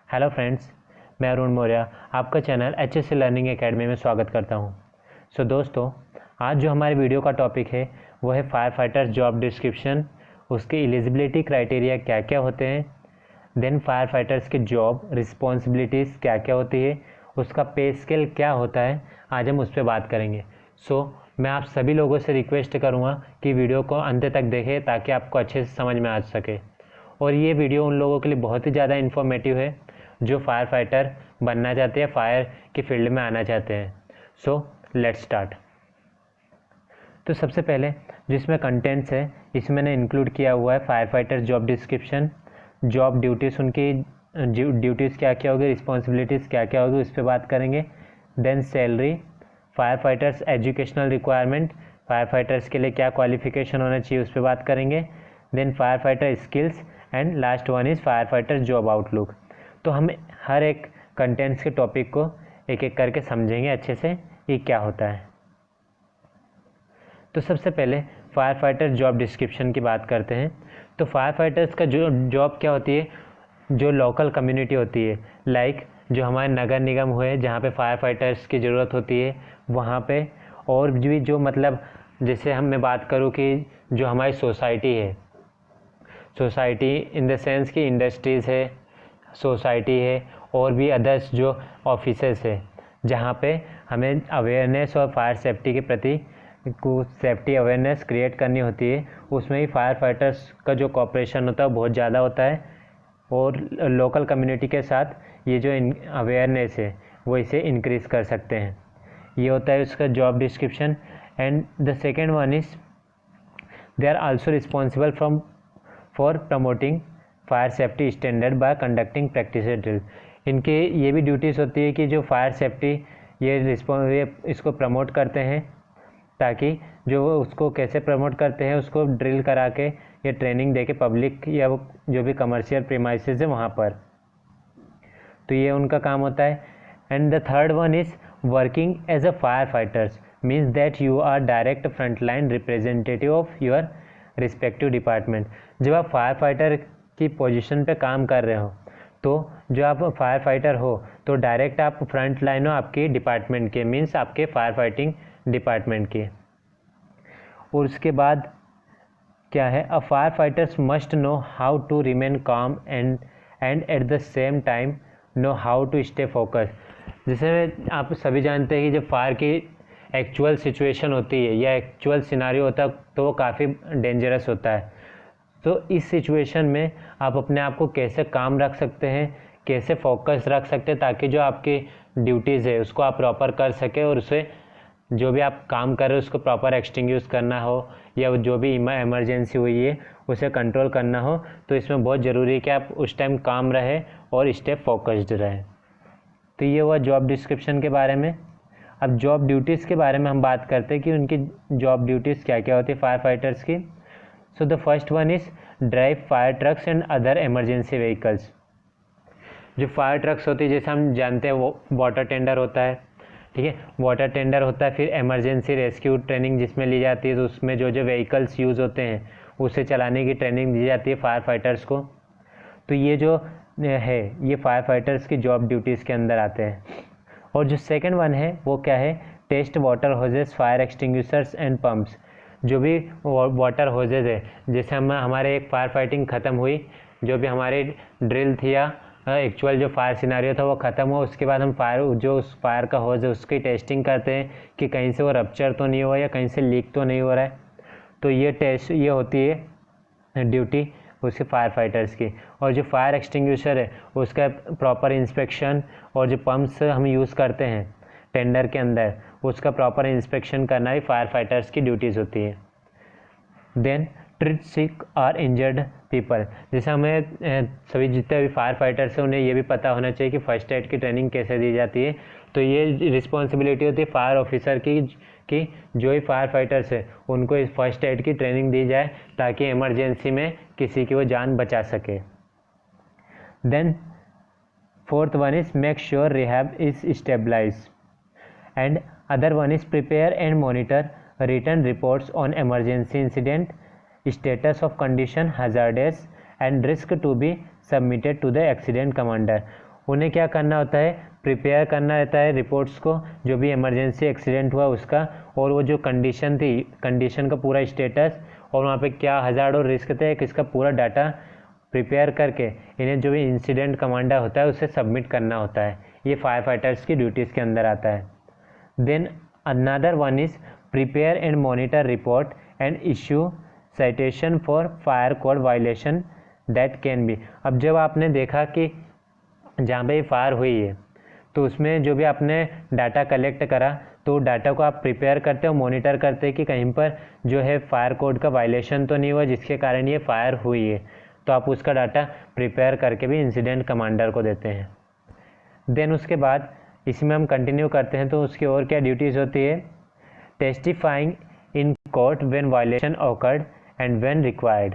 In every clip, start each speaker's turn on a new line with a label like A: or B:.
A: Hello friends, मैं अरुण मौर्य आपका channel HSC learning academy में स्वागत करता हूं। दोस्तों, आज जो हमारे वीडियो का टॉपिक है वो है फायर फाइटर्स जॉब डिस्क्रिप्शन, उसके एलिजिबिलिटी क्राइटेरिया क्या क्या होते हैं, देन फायर फाइटर्स के जॉब रिस्पॉन्सिबिलिटीज़ क्या क्या होती है, उसका पे स्केल क्या होता है, आज हम उस पर बात करेंगे। मैं आप सभी लोगों से रिक्वेस्ट करूँगा कि वीडियो को अंत तक देखें ताकि आपको अच्छे से समझ में आ सके। और ये वीडियो उन लोगों के लिए बहुत ही ज़्यादा इन्फॉर्मेटिव है जो फायर फाइटर बनना चाहते हैं, फायर की फील्ड में आना चाहते हैं। Let's start. तो सबसे पहले जिसमें कंटेंट्स है इसमें मैंने इंक्लूड किया हुआ है fire fighter job description, job duties, उनकी ड्यूटीज़ क्या क्या होगी, रिस्पॉन्सिबिलिटीज़ क्या क्या होगी, उस पर बात करेंगे। Then salary, firefighters educational requirement, firefighters के लिए क्या क्वालिफिकेशन होना चाहिए, उस पर बात करेंगे। Then firefighter skills and last one is firefighter job outlook. तो हम हर एक कंटेंट्स के टॉपिक को एक एक करके समझेंगे अच्छे से ये क्या होता है। तो सबसे पहले फायर फाइटर जॉब डिस्क्रिप्शन की बात करते हैं। तो फायर फाइटर्स का जो जॉब क्या होती है, जो लोकल कम्युनिटी होती है, लाइक जो हमारे नगर निगम हुए जहाँ पे फायर फाइटर्स की ज़रूरत होती है वहाँ पे, और भी जो मतलब जैसे मैं बात करूँ कि जो हमारी सोसाइटी है, सोसाइटी इन द सेंस कि इंडस्ट्रीज़ है, सोसाइटी है, और भी अदर्स जो ऑफिसेस है जहाँ पे हमें अवेयरनेस और फायर सेफ्टी के प्रति सेफ्टी अवेयरनेस क्रिएट करनी होती है, उसमें ही फायर फाइटर्स का जो कॉपरेशन होता है बहुत ज़्यादा होता है। और लोकल कम्युनिटी के साथ ये जो अवेयरनेस है वो इसे इंक्रीज़ कर सकते हैं। ये होता है उसका job description. And the second one is they are also responsible for promoting fire safety standard by conducting practice drill. इनके ये भी ड्यूटीज़ होती है कि जो फायर सेफ्टी ये इसको प्रमोट करते हैं, ताकि जो उसको कैसे प्रमोट करते हैं उसको ड्रिल करा के या ट्रेनिंग दे के पब्लिक या जो भी कमर्शियल प्रीमाइसेस है वहाँ पर, तो ये उनका काम होता है। And the third one is working as a fire fighters means that you are direct frontline representative of your respective department. जब आप फायर फाइटर की पोजीशन पे काम कर रहे हो तो जो आप फायर फाइटर हो तो डायरेक्ट आप फ्रंट लाइन हो आपके डिपार्टमेंट के, मीन्स आपके फायर फाइटिंग डिपार्टमेंट के। और उसके बाद क्या है, a fire fighters must know how to remain calm and at the same time know how to stay focus. जैसे आप सभी जानते हैं कि जब फायर की एक्चुअल सिचुएशन होती है या एक्चुअल सिनारियो होता है तो वो काफ़ी डेंजरस होता है। तो इस सिचुएशन में आप अपने आप को कैसे काम रख सकते हैं, कैसे फोकस रख सकते हैं, ताकि जो आपकी ड्यूटीज़ है उसको आप प्रॉपर कर सके और उसे जो भी आप काम कर रहे हो उसको प्रॉपर एक्सटिंग्विश करना हो या जो भी इमरजेंसी हुई है उसे कंट्रोल करना हो। तो इसमें बहुत ज़रूरी है कि आप उस टाइम काम रहे और स्टे फोकस्ड रहे। तो ये हुआ जॉब डिस्क्रिप्शन के बारे में। अब जॉब ड्यूटीज़ के बारे में हम बात करते हैं कि उनकी जॉब ड्यूटीज़ क्या क्या होती है फायर फाइटर्स की। So the first one is drive fire trucks and other emergency vehicles. जो फायर ट्रक्स होती है जैसे हम जानते हैं वो वाटर टेंडर होता है, ठीक है, वाटर टेंडर होता है। फिर इमरजेंसी रेस्क्यू ट्रेनिंग जिसमें ली जाती है, तो उसमें जो जो व्हीकल्स यूज़ होते हैं उसे चलाने की ट्रेनिंग दी जाती है फायर फाइटर्स को। तो ये जो है ये फायर फाइटर्स की जॉब ड्यूटीज़ के अंदर आते हैं। और जो सेकेंड वन है वो क्या है, test water hoses, fire extinguishers and pumps. जो भी वाटर होजेज है, जैसे हमारे एक फायर फाइटिंग ख़त्म हुई, जो भी हमारी ड्रिल थी या एक्चुअल जो फायर सिनारियो था वो ख़त्म हुआ, उसके बाद हम उस फायर का होज है उसकी टेस्टिंग करते हैं कि कहीं से वो रप्चर तो नहीं हुआ या कहीं से लीक तो नहीं हो रहा है। तो ये होती है ड्यूटी उसके फायर फाइटर्स की। और जो फायर एक्सटिंग्विशर है उसका प्रॉपर इंस्पेक्शन, और जो पम्प्स हम यूज़ करते हैं टेंडर के अंदर उसका प्रॉपर इंस्पेक्शन करना भी फायर फाइटर्स की ड्यूटीज़ होती है। देन ट्रीट सिक और इंजर्ड पीपल। जैसे हमें सभी जितने भी फायर फाइटर्स हैं उन्हें ये भी पता होना चाहिए कि फ़र्स्ट एड की ट्रेनिंग कैसे दी जाती है। तो ये रिस्पॉन्सिबिलिटी होती है फायर ऑफिसर की कि जो ही फायर फाइटर्स है उनको इस फर्स्ट एड की ट्रेनिंग दी जाए ताकि इमरजेंसी में किसी की वो जान बचा सके। Then fourth one is make sure rehab is stabilize and other one is prepare and monitor return reports on emergency incident, status of condition hazardous and risk to be submitted to the accident commander। उन्हें क्या करना होता है, prepare करना रहता है reports को, जो भी इमरजेंसी एक्सीडेंट हुआ उसका, और वो जो कंडीशन थी, कंडीशन का पूरा स्टेटस, और वहाँ पे क्या हज़ार्ड और रिस्क थे, किसका पूरा डाटा प्रिपेयर करके इन्हें जो भी इंसिडेंट कमांडर होता है उसे सबमिट करना होता है। ये फायर फाइटर्स की ड्यूटीज़ के अंदर आता है। Then another one is prepare and monitor report and issue citation for fire code violation that can be. अब जब आपने देखा कि जहाँ पे फायर हुई है तो उसमें जो भी आपने डाटा कलेक्ट करा, तो डाटा को आप प्रिपेयर करते हो, मॉनिटर करते हैं कि कहीं पर जो है फायर कोड का वायलेशन तो नहीं हुआ जिसके कारण ये फायर हुई है, तो आप उसका डाटा प्रिपेयर करके भी इंसिडेंट कमांडर को देते हैं। देन उसके बाद इसमें हम कंटिन्यू करते हैं, तो उसकी और क्या ड्यूटीज़ होती है, testifying in court when violation occurred and when required.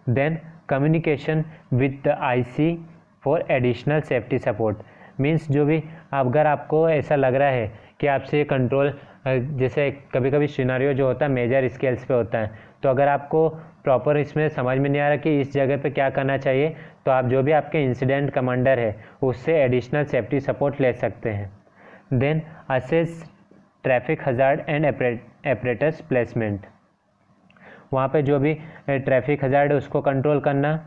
A: Then communication with the IC for additional safety support. Means जो भी अगर आपको ऐसा लग रहा है कि आपसे कंट्रोल, जैसे कभी कभी सिनेरियो जो होता है मेजर स्केल्स पे होता है, तो अगर आपको प्रॉपर इसमें समझ में नहीं आ रहा कि इस जगह पे क्या करना चाहिए, तो आप जो भी आपके इंसिडेंट कमांडर है उससे एडिशनल सेफ्टी सपोर्ट ले सकते हैं। Then assess traffic hazard and apparatus placement. वहाँ पे जो भी ट्रैफिक हजार्ड है उसको कंट्रोल करना,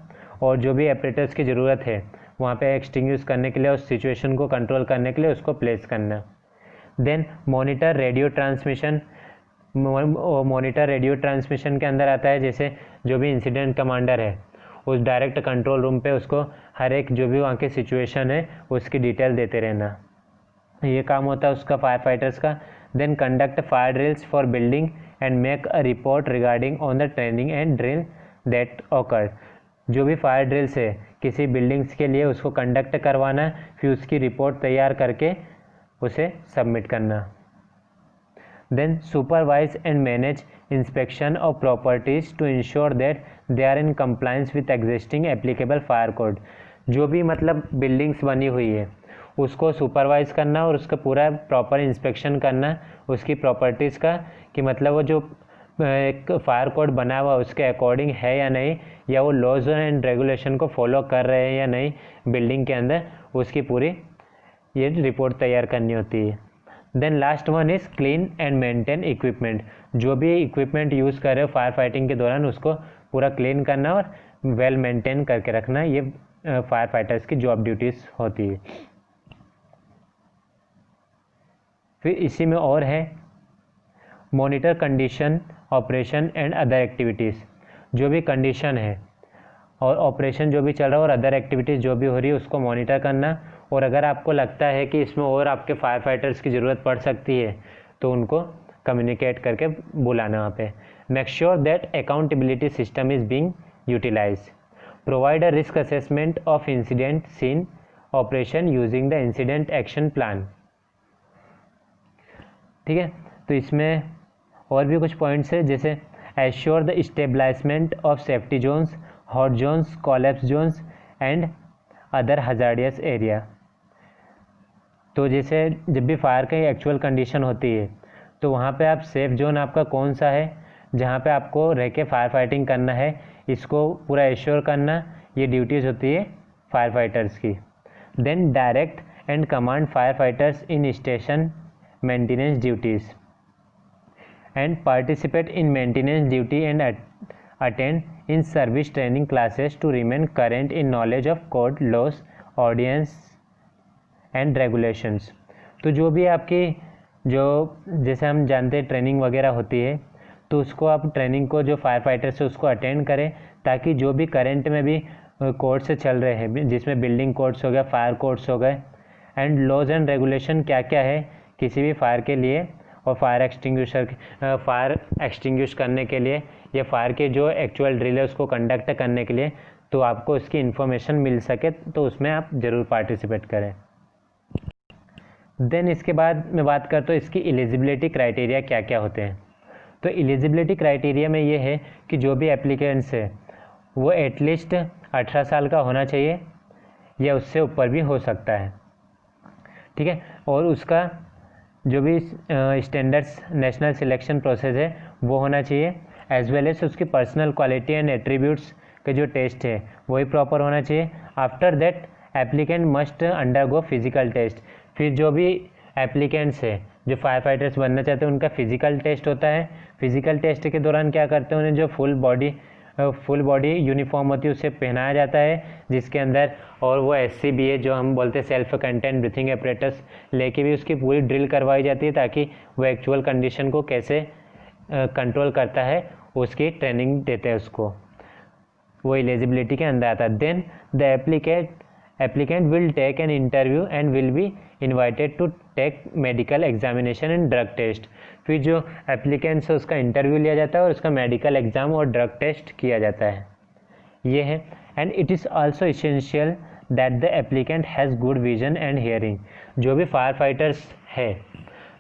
A: और जो भी एपरेटर्स की ज़रूरत है वहाँ पे एक्सटिंग्विश करने के लिए, उस सिचुएशन को कंट्रोल करने के लिए उसको प्लेस करना। Then monitor radio transmission. Monitor radio transmission के अंदर आता है जैसे जो भी इंसिडेंट कमांडर है उस डायरेक्ट कंट्रोल रूम पे उसको हर एक जो भी वहाँ की सिचुएशन है उसकी डिटेल देते रहना, ये काम होता है उसका फायर फाइटर्स का। Then conduct fire drills for building and make a report regarding on the training and drill that occurred. जो भी फायर ड्रिल्स है किसी बिल्डिंग्स के लिए उसको कंडक्ट करवाना, फिर उसकी रिपोर्ट तैयार करके उसे सबमिट करना। Then supervise and manage inspection of properties to ensure that they are in compliance with existing applicable fire code. जो भी मतलब बिल्डिंग्स बनी हुई है उसको सुपरवाइज करना और उसका पूरा प्रॉपर इंस्पेक्शन करना उसकी प्रॉपर्टीज़ का, कि मतलब वो जो एक फायर कोड बना हुआ उसके अकॉर्डिंग है या नहीं, या वो लॉज एंड रेगुलेशन को फॉलो कर रहे हैं या नहीं बिल्डिंग के अंदर, उसकी पूरी ये रिपोर्ट तैयार करनी होती है। Then last one is clean and maintain equipment. जो भी इक्विपमेंट यूज़ कर रहे हो फायर फाइटिंग के दौरान उसको पूरा क्लीन करना और वेल मेंटेन करके रखना, ये फायर फाइटर्स की जॉब ड्यूटीज़ होती है। फिर इसी में और है monitor condition operation and other activities. जो भी कंडीशन है और ऑपरेशन जो भी चल रहा है और अदर एक्टिविटीज़ जो भी हो रही है उसको मॉनिटर करना, और अगर आपको लगता है कि इसमें और आपके फायर फाइटर्स की ज़रूरत पड़ सकती है तो उनको कम्युनिकेट करके बुलाना वहाँ पे। Make sure that accountability system is being utilized. Provide a risk assessment of incident scene operation using the incident action plan. ठीक है, तो इसमें और भी कुछ पॉइंट्स है जैसे assure the stabilizement of safety zones, hot zones, collapse zones and other hazardous area. तो जैसे जब भी फायर की एक्चुअल कंडीशन होती है तो वहाँ पे आप सेफ जोन आपका कौन सा है जहाँ पे आपको रह के फायर फाइटिंग करना है, इसको पूरा एश्योर करना, ये ड्यूटीज़ होती है फायर फाइटर्स की। Then direct and command fire fighters in station maintenance duties and participate in maintenance duty and attend in service training classes to remain current in knowledge of code, laws, ordinance and regulations। तो जो भी आपकी जो जैसे हम जानते हैं training वगैरह होती है तो उसको आप ट्रेनिंग को जो फायर फाइटर से उसको अटेंड करें, ताकि जो भी करंट में भी कोड्स चल रहे हैं जिसमें बिल्डिंग कोड्स हो गए, फायर कोड्स हो गए, एंड लॉज एंड रेगुलेशन क्या क्या है किसी भी फायर के लिए, और फायर एक्सटिंग्विश करने के लिए या फायर के जो एक्चुअल ड्रिल है उसको कंडक्ट करने के लिए, तो आपको इसकी इन्फॉर्मेशन मिल सके तो उसमें आप ज़रूर पार्टिसिपेट करें। देन इसके बाद मैं बात करता हूँ इसकी एलिजिबिलिटी क्राइटेरिया क्या क्या होते हैं। तो एलिजिबिलिटी क्राइटेरिया में ये है कि जो भी एप्लीकेंट्स है वो एटलीस्ट 18 साल का होना चाहिए या उससे ऊपर भी हो सकता है। ठीक है, और उसका जो भी स्टैंडर्ड्स नेशनल सिलेक्शन प्रोसेस है वो होना चाहिए, एज वेल एज उसकी पर्सनल क्वालिटी एंड एट्रीब्यूट्स के जो टेस्ट है वही प्रॉपर होना चाहिए। After that applicant must undergo physical test. फिर जो भी एप्लीकेंट्स है जो फायर फाइटर्स बनना चाहते हैं उनका फिजिकल टेस्ट होता है। फिजिकल टेस्ट के दौरान क्या करते हैं, उन्हें जो फुल बॉडी यूनिफॉर्म होती है उसे पहनाया जाता है जिसके अंदर, और वो SCBA जो हम बोलते हैं सेल्फ कंटेंट ब्रीथिंग एपरेटस लेके भी उसकी पूरी ड्रिल करवाई जाती है ताकि वो एक्चुअल कंडीशन को कैसे कंट्रोल करता है उसकी ट्रेनिंग देते हैं उसको, वो एलिजिबिलिटी के अंदर आता है। Then the applicant will take an interview and will be invited to take medical examination and drug test. फिर जो एप्लीकेंट से उसका इंटरव्यू लिया जाता है और उसका मेडिकल एग्जाम और ड्रग टेस्ट किया जाता है, ये है। And it is also essential that the applicant has good vision and hearing. जो भी फायर फाइटर्स है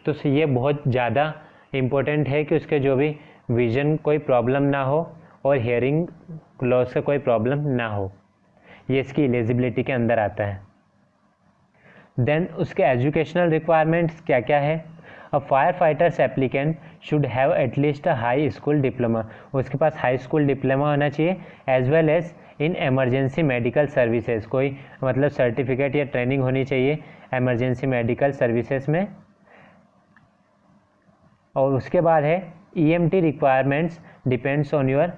A: तो ये बहुत ज़्यादा इम्पोर्टेंट है कि उसके जो भी विजन कोई प्रॉब्लम ना हो और हियरिंग लॉस का कोई प्रॉब्लम ना हो, ये इसकी एलिजिबिलिटी के अंदर आता है। देन उसके एजुकेशनल रिक्वायरमेंट्स क्या क्या है। A fire fighters applicant should have at least a high school diploma, उसके पास हाई स्कूल डिप्लोमा होना चाहिए, as well as in emergency medical services, कोई मतलब सर्टिफिकेट या ट्रेनिंग होनी चाहिए एमरजेंसी मेडिकल सर्विसेज में। और उसके बाद है EMT requirements depends on your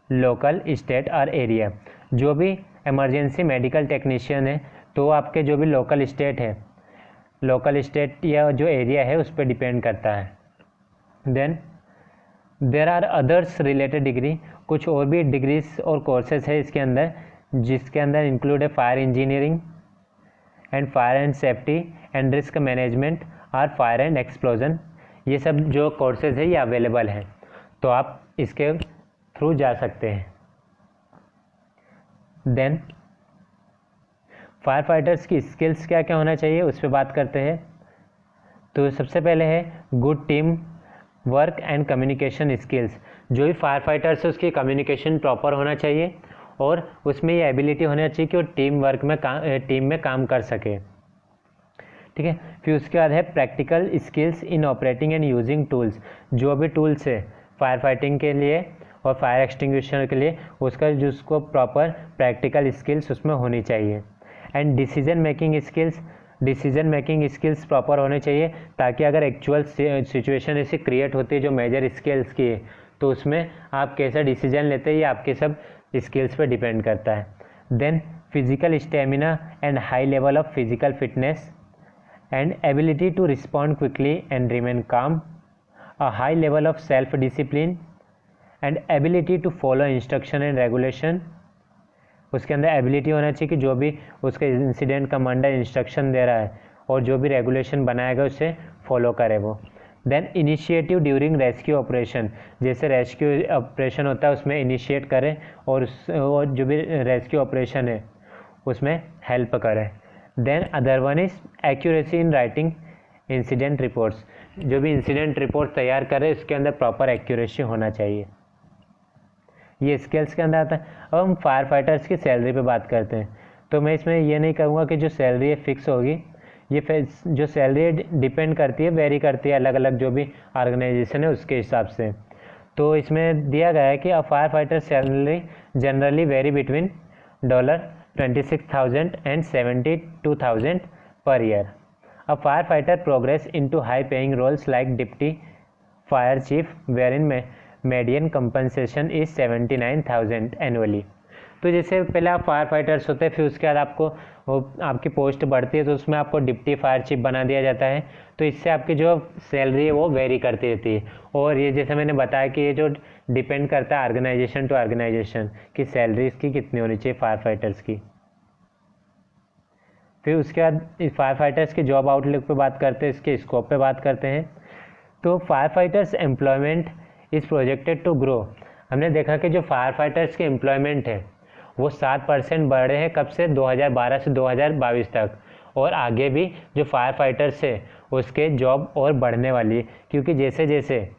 A: local state और एरिया। जो भी इमरजेंसी मेडिकल टेक्नीशियन है तो आपके जो भी लोकल स्टेट या जो एरिया है उस पर डिपेंड करता है। Then there are others related degree, कुछ और भी डिग्रीज और कोर्सेज है इसके अंदर, जिसके अंदर इंक्लूड है fire engineering and fire and safety and risk management और फायर एंड एक्सप्लोजन। ये सब जो कोर्सेज है ये अवेलेबल हैं, तो आप इसके थ्रू जा सकते हैं। देन फायर फाइटर्स की स्किल्स क्या क्या होना चाहिए उस पर बात करते हैं। तो सबसे पहले है good team work and communication skills. जो भी फायर फाइटर्स है उसकी कम्युनिकेशन प्रॉपर होना चाहिए और उसमें ये एबिलिटी होना चाहिए कि वो टीम में काम कर सके, ठीक है। फिर उसके बाद है practical skills in operating and using tools. जो भी टूल्स है फायर फाइटिंग के लिए और फायर एक्सटिंग्विशर के लिए उसका जिसको प्रॉपर प्रैक्टिकल स्किल्स उसमें होनी चाहिए। And decision making skills proper होने चाहिए ताकि अगर एक्चुअल सिचुएशन ऐसी क्रिएट होती है जो मेजर स्किल्स की है तो उसमें आप कैसा डिसीजन लेते हैं ये आपके सब स्किल्स पर डिपेंड करता है। Then physical stamina and high level of physical fitness and ability to respond quickly and remain calm, a high level of self-discipline and ability to follow instruction and regulation। उसके अंदर ability होना चाहिए कि जो भी उसका इंसिडेंट कमांडर इंस्ट्रक्शन दे रहा है और जो भी रेगुलेशन बनाएगा उसे फॉलो करे वो। Then initiative during rescue operation, जैसे रेस्क्यू ऑपरेशन होता है उसमें इनिशिएट करें और जो भी रेस्क्यू ऑपरेशन है उसमें हेल्प करें। Then other one is accuracy in writing incident reports. जो भी इंसिडेंट रिपोर्ट तैयार करे उसके अंदर प्रॉपर एक्यूरेसी होना चाहिए, ये स्किल्स के अंदर आता है। अब हम फायर फाइटर्स की सैलरी पे बात करते हैं, तो मैं इसमें ये नहीं कहूँगा कि जो सैलरी है फिक्स होगी, ये जो सैलरी डिपेंड करती है, वेरी करती है अलग अलग जो भी ऑर्गेनाइजेशन है उसके हिसाब से। तो इसमें दिया गया है कि a fire fighter salary generally very between $26,000 and $72,000 per year. A firefighter progress into high-paying roles like deputy fire chief, wherein median compensation is $79,000 annually. तो जैसे पहले आप फायर फाइटर्स होते हैं, फिर उसके बाद आपकी पोस्ट बढ़ती है तो उसमें आपको डिप्टी फायर चीफ बना दिया जाता है, तो इससे आपकी जो सैलरी है वो वेरी करती रहती है। और ये जैसे मैंने बताया कि ये जो डिपेंड करता है ऑर्गेनाइजेशन टू ऑर्गेनाइजेशन कि सैलरी इसकी कितनी होनी चाहिए फायर फाइटर्स की। फिर उसके बाद फायर फाइटर्स के जॉब आउटलुक पे बात करते हैं, इसके स्कोप पे बात करते हैं। तो fire fighters employment is projected to grow. हमने देखा कि जो फायर फाइटर्स के एम्प्लॉयमेंट है वो 7% बढ़े हैं, कब से 2012 से 2022 तक, और आगे भी जो फायर फाइटर्स है उसके जॉब और बढ़ने वाली है, क्योंकि जैसे जैसे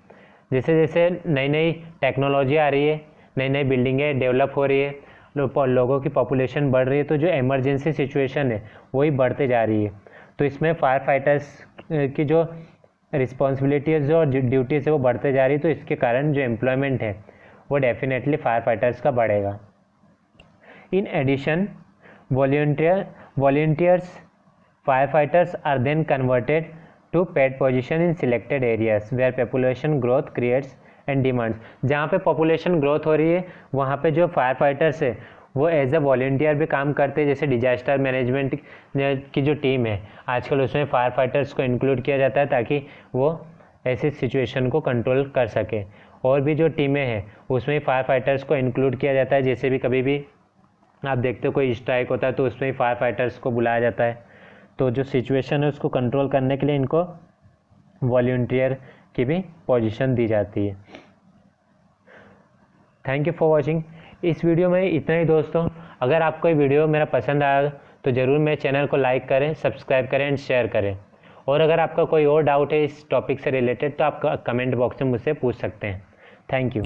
A: नई नई टेक्नोलॉजी आ रही है, नई नई बिल्डिंगें डेवलप हो रही है, लोगों की पॉपुलेशन बढ़ रही है, तो जो इमरजेंसी सिचुएशन है वही बढ़ते जा रही है। तो इसमें फायर फाइटर्स की जो रिस्पॉन्सिबिलिटीज़ और ड्यूटीज़ है वो बढ़ते जा रही है, तो इसके कारण जो एम्प्लॉयमेंट है वो डेफिनेटली फायर फाइटर्स का बढ़ेगा। In addition volunteers firefighters are then converted to paid position in selected areas where population growth creates and demands. जहाँ पे population growth हो रही है वहाँ पे जो फायर फाइटर्स है वो एज ए वॉल्टियर भी काम करते हैं। जैसे डिजास्टर मैनेजमेंट की जो टीम है आजकल उसमें फायर फाइटर्स को इंक्लूड किया जाता है ताकि वो ऐसी सिचुएशन को कंट्रोल कर सके। और भी जो टीमें हैं उसमें फायर फाइटर्स को इंक्लूड किया जाता है। जैसे भी कभी भी आप देखते हो कोई स्ट्राइक होता है तो उसमें फायर फाइटर्स को बुलाया जाता है। तो जो सिचुएशन है उसको कंट्रोल करने के लिए इनको वॉल्टियर की भी पोजीशन दी जाती है। Thank you for watching. इस वीडियो में इतना ही दोस्तों। अगर आपको ये वीडियो मेरा पसंद आया तो ज़रूर मेरे चैनल को लाइक करें, सब्सक्राइब करें एंड शेयर करें। और अगर आपका कोई और डाउट है इस टॉपिक से रिलेटेड तो आप कमेंट बॉक्स में मुझसे पूछ सकते हैं। Thank you.